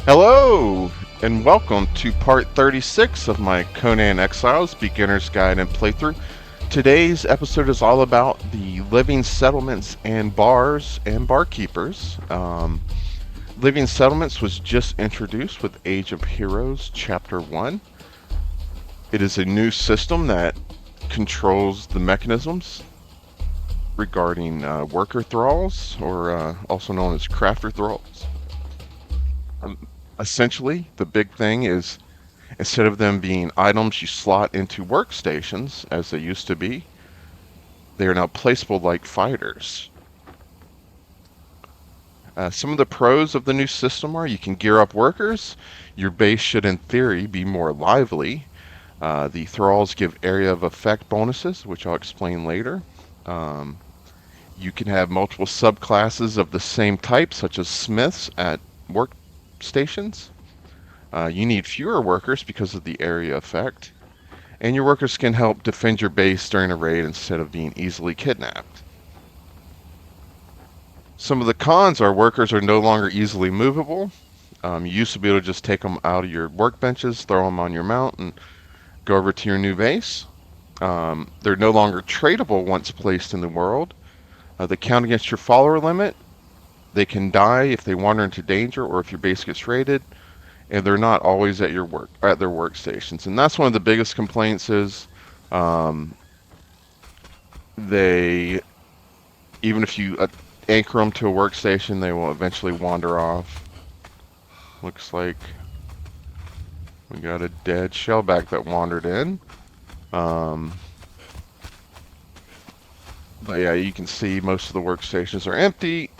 Hello, and welcome to part 36 of my Conan Exiles Beginner's Guide and Playthrough. Today's episode is all about the living settlements and bars and barkeepers. Living settlements was just introduced with Age of Heroes Chapter 1. It is a new system that controls the mechanisms regarding worker thralls, or also known as crafter thralls. Essentially, the big thing is instead of them being items you slot into workstations, as they used to be, they are now placeable like fighters. Some of the pros of the new system are you can gear up workers. Your base should, in theory, be more lively. The thralls give area of effect bonuses, which I'll explain later. Um, you can have multiple subclasses of the same type, such as smiths at workstations. You need fewer workers because of the area effect, and your workers can help defend your base during a raid instead of being easily kidnapped. Some of the cons are workers are no longer easily movable. You used to be able to just take them out of your workbenches, throw them on your mount, and go over to your new base. They're no longer tradable once placed in the world. They count against your follower limit. They can die if they wander into danger or if your base gets raided, and they're not always at their workstations. And that's one of the biggest complaints is um, they even if you anchor them to a workstation, they will eventually wander off. Looks like we got a dead shellback that wandered in. Um, but yeah, you can see most of the workstations are empty.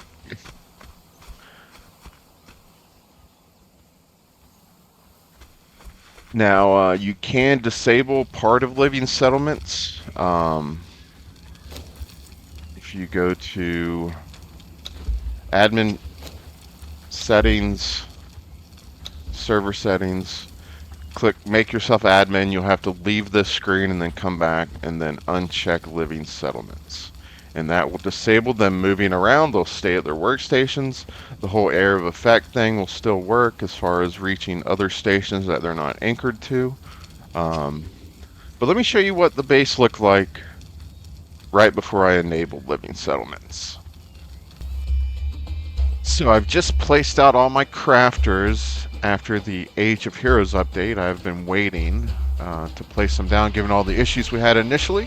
Now, you can disable part of living settlements. If you go to admin settings, server settings, click make yourself admin, you'll have to leave this screen and then come back and then uncheck living settlements. And that will disable them moving around. They'll stay at their workstations. The whole area of effect thing will still work as far as reaching other stations that they're not anchored to. But let me show you what the base looked like right before I enabled living settlements. So I've just placed out all my crafters after the Age of Heroes update. I've been waiting to place them down given all the issues we had initially.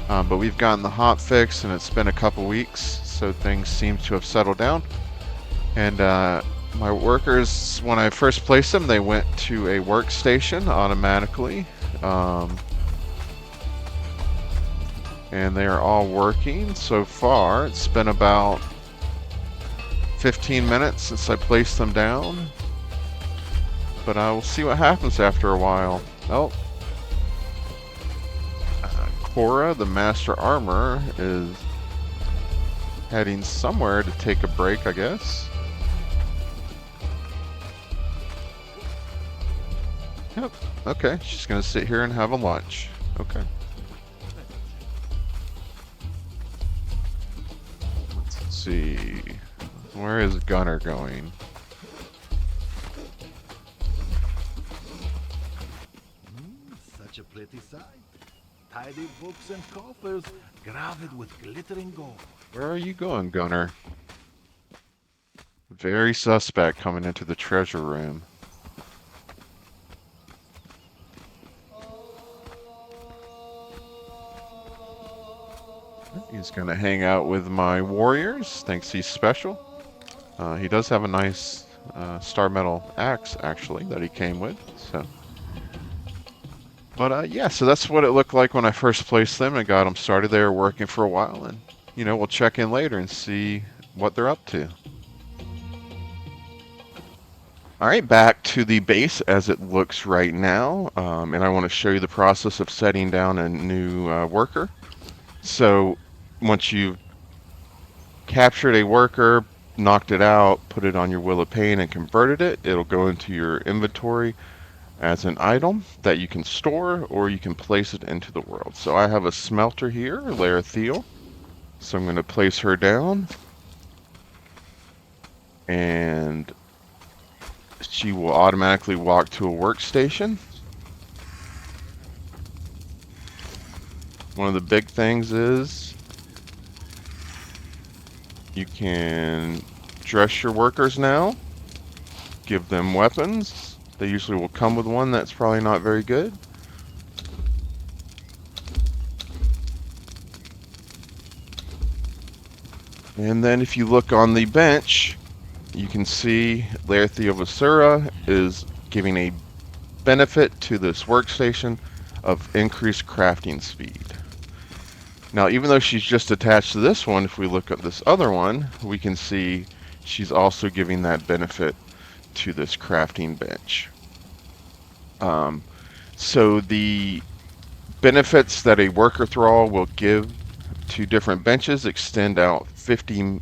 But we've gotten the hot fix and it's been a couple weeks, so things seem to have settled down. And my workers, when I first placed them, they went to a workstation automatically. And they are all working so far. It's been about 15 minutes since I placed them down. But I will see what happens after a while. Oh. Cora, the Master Armor, is heading somewhere to take a break, I guess. Yep. Okay, she's gonna sit here and have a lunch. Okay. Let's see. Where is Gunner going? Such a pretty sight. Tidy books and coffers, graved with glittering gold. Where are you going, Gunner? Very suspect coming into the treasure room. He's gonna hang out with my warriors. Thinks he's special. He does have a nice star metal axe, actually, that he came with. But yeah, so that's what it looked like when I first placed them and got them started. They were working for a while, and we'll check in later and see what they're up to. All right, back to the base as it looks right now, and I want to show you the process of setting down a new worker. So once you've captured a worker, knocked it out, put it on your wheel of pain, and converted it, it'll go into your inventory as an item that you can store or you can place it into the world. So I have a smelter here, Larathiel. So I'm going to place her down. And she will automatically walk to a workstation. One of the big things is you can dress your workers now, give them weapons. They usually will come with one that's probably not very good. And then if you look on the bench, you can see Laerthia Vasura is giving a benefit to this workstation of increased crafting speed. Now, even though she's just attached to this one, if we look at this other one, we can see she's also giving that benefit to this crafting bench. So the benefits that a worker thrall will give to different benches extend out 50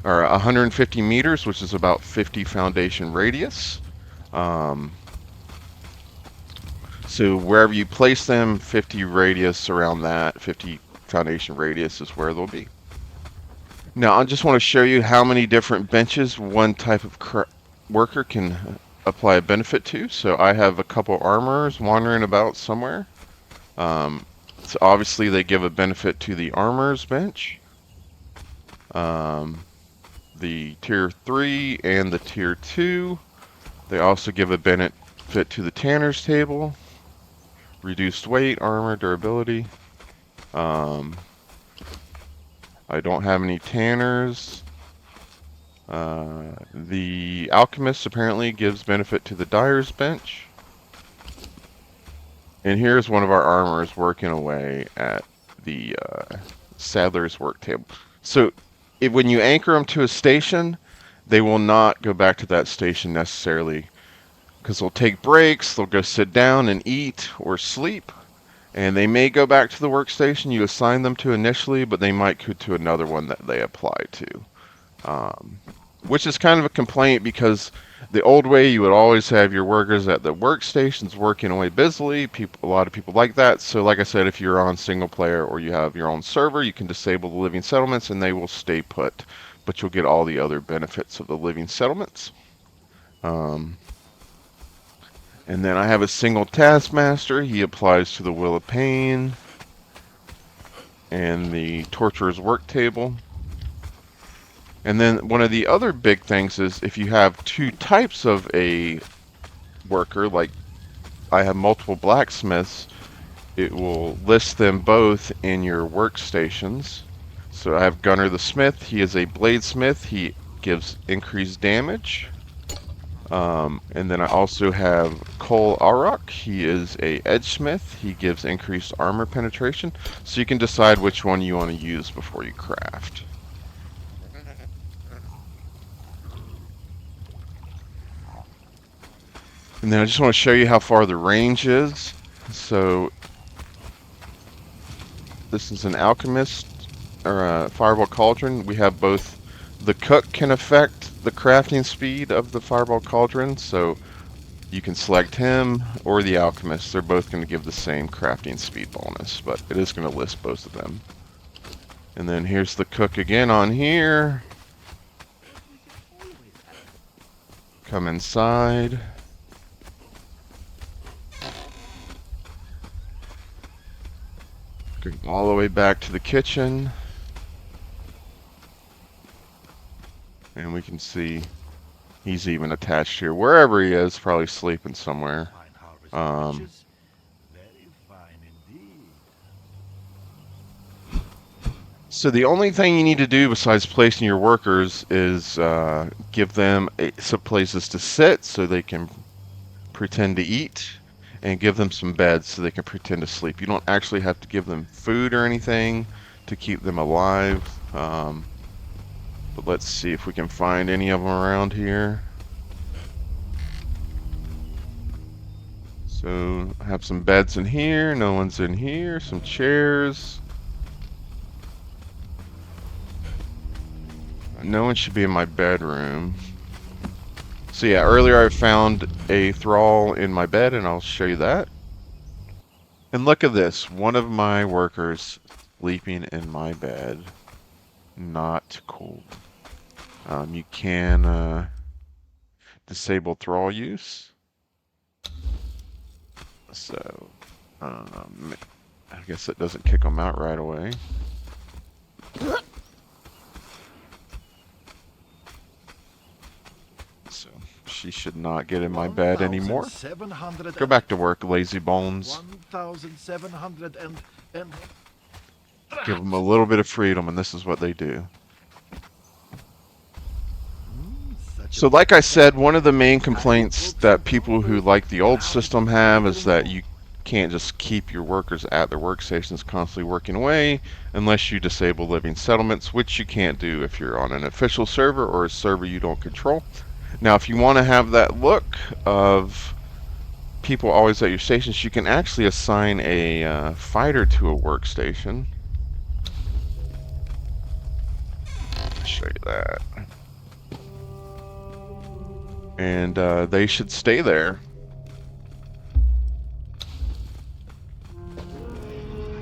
or 150 meters, which is about 50 foundation radius. So wherever you place them, 50 radius around that, 50 foundation radius is where they'll be. Now I just want to show you how many different benches one type of worker can apply a benefit to. So I have a couple armorers wandering about somewhere. So obviously they give a benefit to the armorer's bench, the tier 3 and the tier 2. They also give a benefit to the tanner's table, reduced weight, armor, durability. I don't have any tanners. The alchemist apparently gives benefit to the dyer's bench. And here's one of our armorers working away at the saddler's work table. So when you anchor them to a station, they will not go back to that station necessarily, because they'll take breaks, they'll go sit down and eat or sleep, and they may go back to the workstation you assigned them to initially, but they might go to another one that they apply to. Which is kind of a complaint, because the old way you would always have your workers at the workstations working away busily. A lot of people like that. So like I said, if you're on single player or you have your own server, you can disable the living settlements and they will stay put, but you'll get all the other benefits of the living settlements. And then I have a single taskmaster. He applies to the Will of Pain and the Torturer's work table. And then one of the other big things is if you have two types of a worker, like I have multiple blacksmiths, it will list them both in your workstations. So I have Gunnar the Smith. He is a bladesmith. He gives increased damage. And then I also have Cole Arak. He is a edgesmith. He gives increased armor penetration. So you can decide which one you want to use before you craft. And then I just want to show you how far the range is. So this is an alchemist or a fireball cauldron. We have both the cook can affect the crafting speed of the fireball cauldron, so you can select him or the alchemist. They're both going to give the same crafting speed bonus, but it is going to list both of them. And then here's the cook again on here. Come inside. Go all the way back to the kitchen. And we can see he's even attached here. Wherever he is, probably sleeping somewhere. So the only thing you need to do besides placing your workers is give them some places to sit so they can pretend to eat, and give them some beds so they can pretend to sleep. You don't actually have to give them food or anything to keep them alive. But let's see if we can find any of them around here. So I have some beds in here. No one's in here. Some chairs. No one should be in my bedroom. So yeah, earlier I found a thrall in my bed, and I'll show you that. And look at this, one of my workers sleeping in my bed. Not cool. You can disable thrall use. So, I guess it doesn't kick them out right away. So, she should not get in my bed anymore. Go back to work, lazy bones. 1,700 and... Give them a little bit of freedom, and this is what they do. So like I said, one of the main complaints that people who like the old system have is that you can't just keep your workers at their workstations constantly working away unless you disable living settlements, which you can't do if you're on an official server or a server you don't control. Now, if you want to have that look of people always at your stations, you can actually assign a fighter to a workstation. I'll show you that. And they should stay there.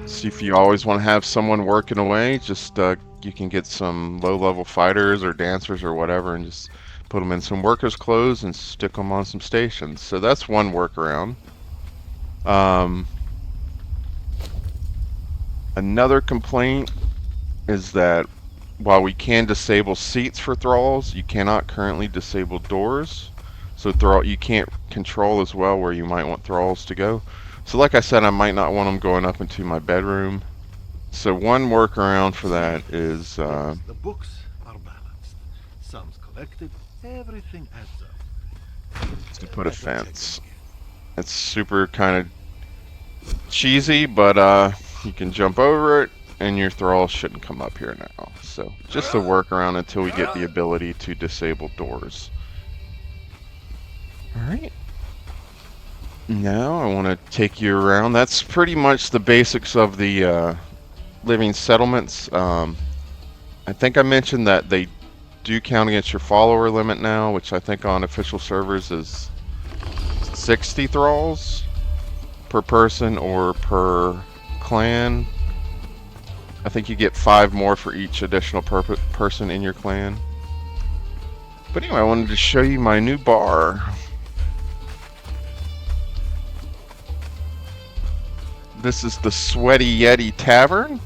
See, if you always want to have someone working away, just you can get some low-level fighters or dancers or whatever and just put them in some workers' clothes and stick them on some stations. So that's one workaround. Another complaint is that while we can disable seats for thralls, you cannot currently disable doors. So you can't control as well where you might want thralls to go. So like I said, I might not want them going up into my bedroom. So one workaround for that is the books are balanced. Sums collected, everything adds up. to put a fence. It's super kind of cheesy, but you can jump over it and your thralls shouldn't come up here now. So just a workaround until we get the ability to disable doors. Alright. Now I want to take you around. That's pretty much the basics of the living settlements. I think I mentioned that they do count against your follower limit now, which I think on official servers is 60 thralls per person or per clan. I think you get 5 more for each additional person in your clan. But anyway, I wanted to show you my new bar. This is the Sweaty Yeti Tavern.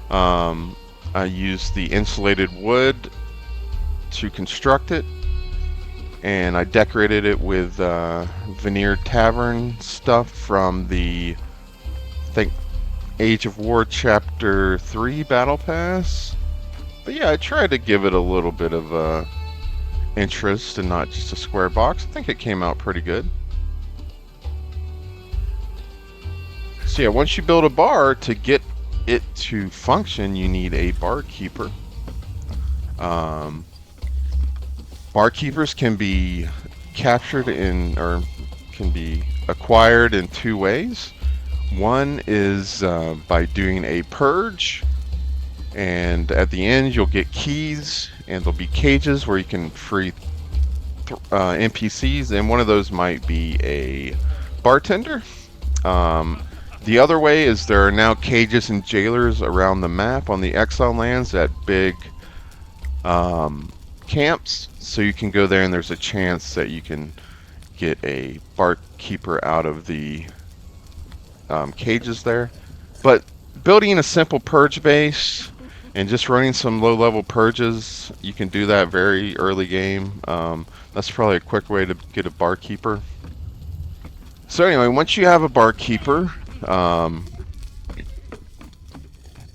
I used the insulated wood to construct it, and I decorated it with veneered tavern stuff from the, I think, Age of War Chapter 3 Battle Pass. But yeah, I tried to give it a little bit of interest and not just a square box. I think it came out pretty good. So yeah, once you build a bar, to get it to function, you need a barkeeper. Barkeepers can be captured or can be acquired in 2 ways. One is by doing a purge, and at the end you'll get keys, and there'll be cages where you can free NPCs, and one of those might be a bartender. The other way is there are now cages and jailers around the map on the exile lands at big camps, so you can go there and there's a chance that you can get a barkeeper out of the cages there. But building a simple purge base and just running some low-level purges, you can do that very early game. That's probably a quick way to get a barkeeper. So anyway, once you have a barkeeper,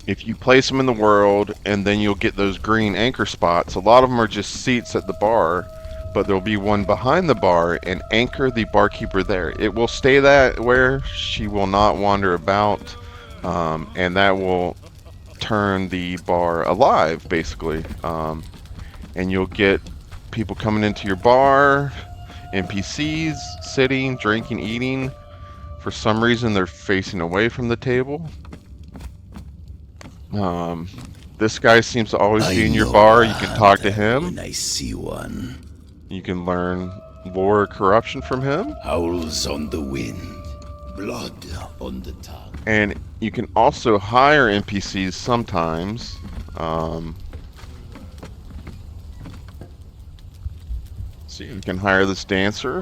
if you place them in the world, and then you'll get those green anchor spots. A lot of them are just seats at the bar, but there'll be one behind the bar, and anchor the barkeeper there. It will stay that where she will not wander about, and that will turn the bar alive, basically. And you'll get people coming into your bar, NPCs sitting, drinking, eating. For some reason, they're facing away from the table. This guy seems to always be in your bar. You can talk to him. When I see one. You can learn lore corruption from him. Howls on the wind, blood on the tongue. And you can also hire NPCs sometimes. See, you can hire this dancer.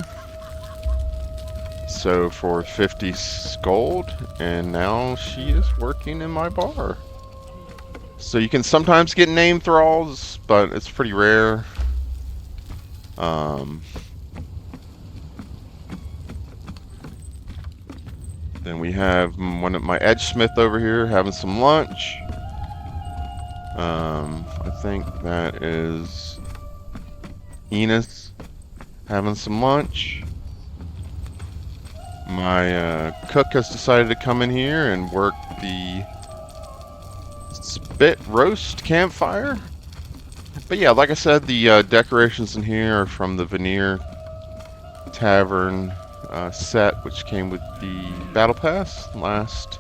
So for 50 gold, and now she is working in my bar. So you can sometimes get name thralls, but it's pretty rare. Then we have one of my edge smith over here having some lunch. I think that is Enos having some lunch. My cook has decided to come in here and work the spit roast campfire. But yeah, like I said, the decorations in here are from the Veneer Tavern set, which came with the Battle Pass last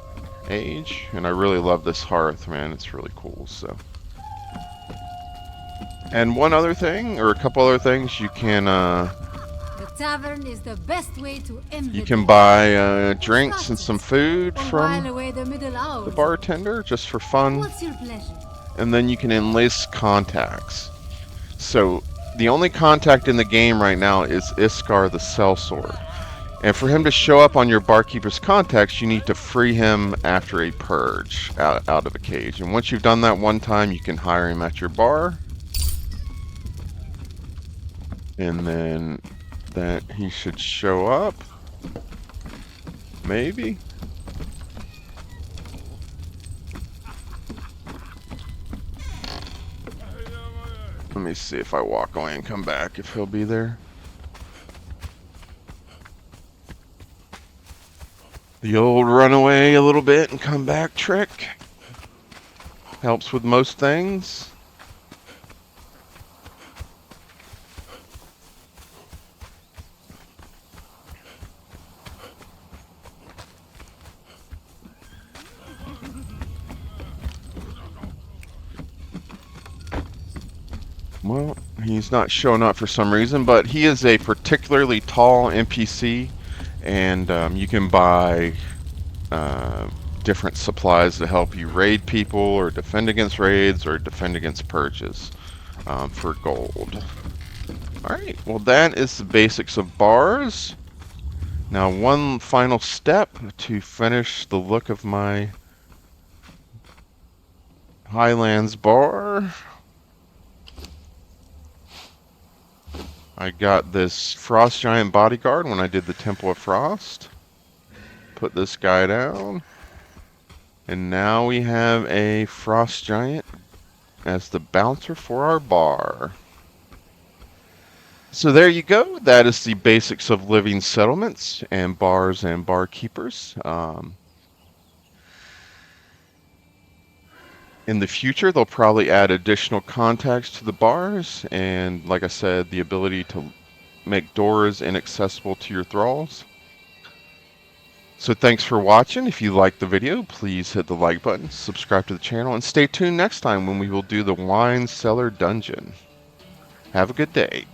age. And I really love this hearth, man. It's really cool. So, and one other thing, or a couple other things, you can The tavern is the best way to end you can buy drinks and some food from the the bartender just for fun. What's your pleasure? And then you can enlist contacts. So the only contact in the game right now is Iskar the Sellsword. And for him to show up on your barkeeper's contacts, you need to free him after a purge out of a cage. And once you've done that one time, you can hire him at your bar. And then that he should show up. Maybe. Let me see if I walk away and come back, if he'll be there. The old run away a little bit and come back trick. Helps with most things. Well, he's not showing up for some reason, but he is a particularly tall NPC, and you can buy different supplies to help you raid people, or defend against raids, or defend against purges for gold. Alright, well that is the basics of bars. Now one final step to finish the look of my Highlands bar. I got this Frost Giant bodyguard when I did the Temple of Frost. Put this guy down. And now we have a Frost Giant as the bouncer for our bar. So there you go. That is the basics of living settlements and bars and barkeepers. In the future, they'll probably add additional contacts to the bars, and like I said, the ability to make doors inaccessible to your thralls. So thanks for watching. If you liked the video, please hit the like button, subscribe to the channel, and stay tuned next time when we will do the Wine Cellar Dungeon. Have a good day.